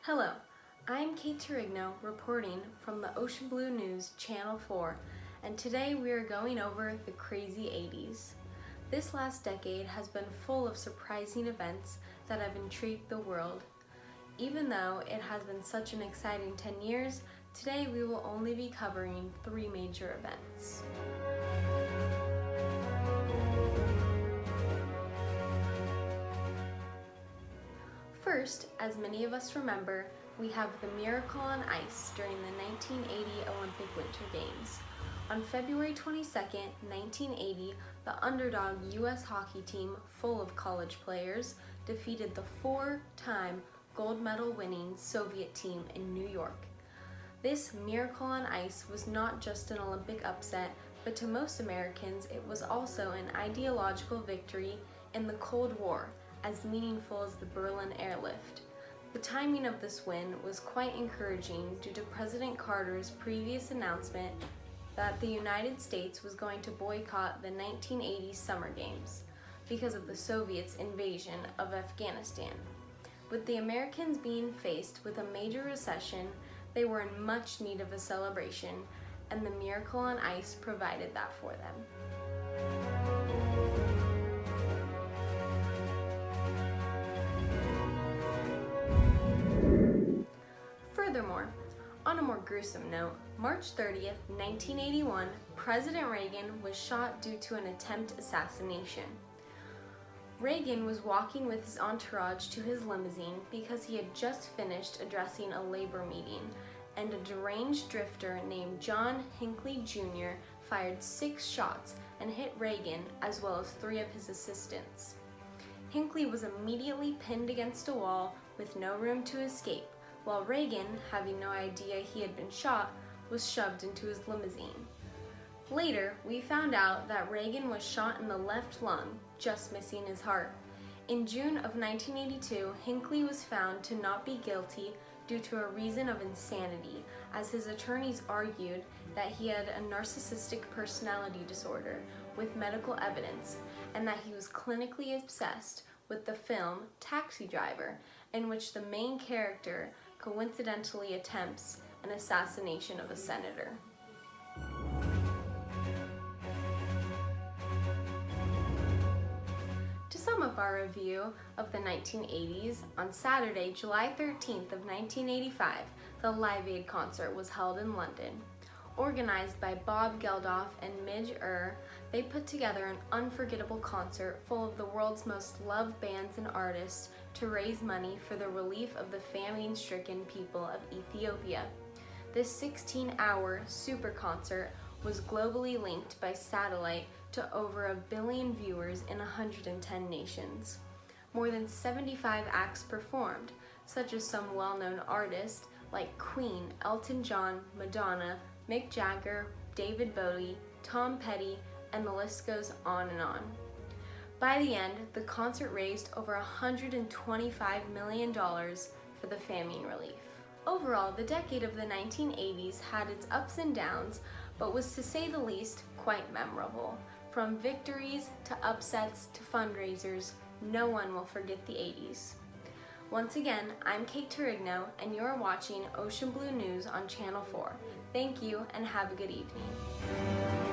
Hello, I'm Kate Turigno reporting from the Ocean Blue News Channel 4, and today we are going over the crazy 80s. This last decade has been full of surprising events that have intrigued the world. Even though it has been such an exciting 10 years, today we will only be covering 3 major events. First, as many of us remember, we have the Miracle on Ice during the 1980 Olympic Winter Games. On February 22, 1980, the underdog U.S. hockey team, full of college players, defeated the 4-time gold medal winning Soviet team in New York. This Miracle on Ice was not just an Olympic upset, but to most Americans it was also an ideological victory in the Cold War, as meaningful as the Berlin airlift. The timing of this win was quite encouraging due to President Carter's previous announcement that the United States was going to boycott the 1980 Summer Games because of the Soviets' invasion of Afghanistan. With the Americans being faced with a major recession, they were in much need of a celebration, and the Miracle on Ice provided that for them. Furthermore, on a more gruesome note, March 30th, 1981, President Reagan was shot due to an attempt assassination. Reagan was walking with his entourage to his limousine because he had just finished addressing a labor meeting, and a deranged drifter named John Hinckley Jr. fired 6 shots and hit Reagan as well as 3 of his assistants. Hinckley was immediately pinned against a wall with no room to escape, while Reagan, having no idea he had been shot, was shoved into his limousine. Later, we found out that Reagan was shot in the left lung, just missing his heart. In June of 1982, Hinckley was found to not be guilty due to a reason of insanity, as his attorneys argued that he had a narcissistic personality disorder with medical evidence, and that he was clinically obsessed with the film Taxi Driver, in which the main character coincidentally attempts an assassination of a senator. To sum up our review of the 1980s, on Saturday, July 13th of 1985, the Live Aid concert was held in London. Organized by Bob Geldof and Midge Ure, they put together an unforgettable concert full of the world's most loved bands and artists to raise money for the relief of the famine-stricken people of Ethiopia. This 16-hour super concert was globally linked by satellite to over 1 billion viewers in 110 nations. More than 75 acts performed, such as some well-known artists like Queen, Elton John, Madonna, Mick Jagger, David Bowie, Tom Petty, and the list goes on and on. By the end, the concert raised over $125 million for the famine relief. Overall, the decade of the 1980s had its ups and downs, but was, to say the least, quite memorable. From victories to upsets to fundraisers, no one will forget the 80s. Once again, I'm Kate Turigno, and you're watching Ocean Blue News on Channel 4. Thank you, and have a good evening.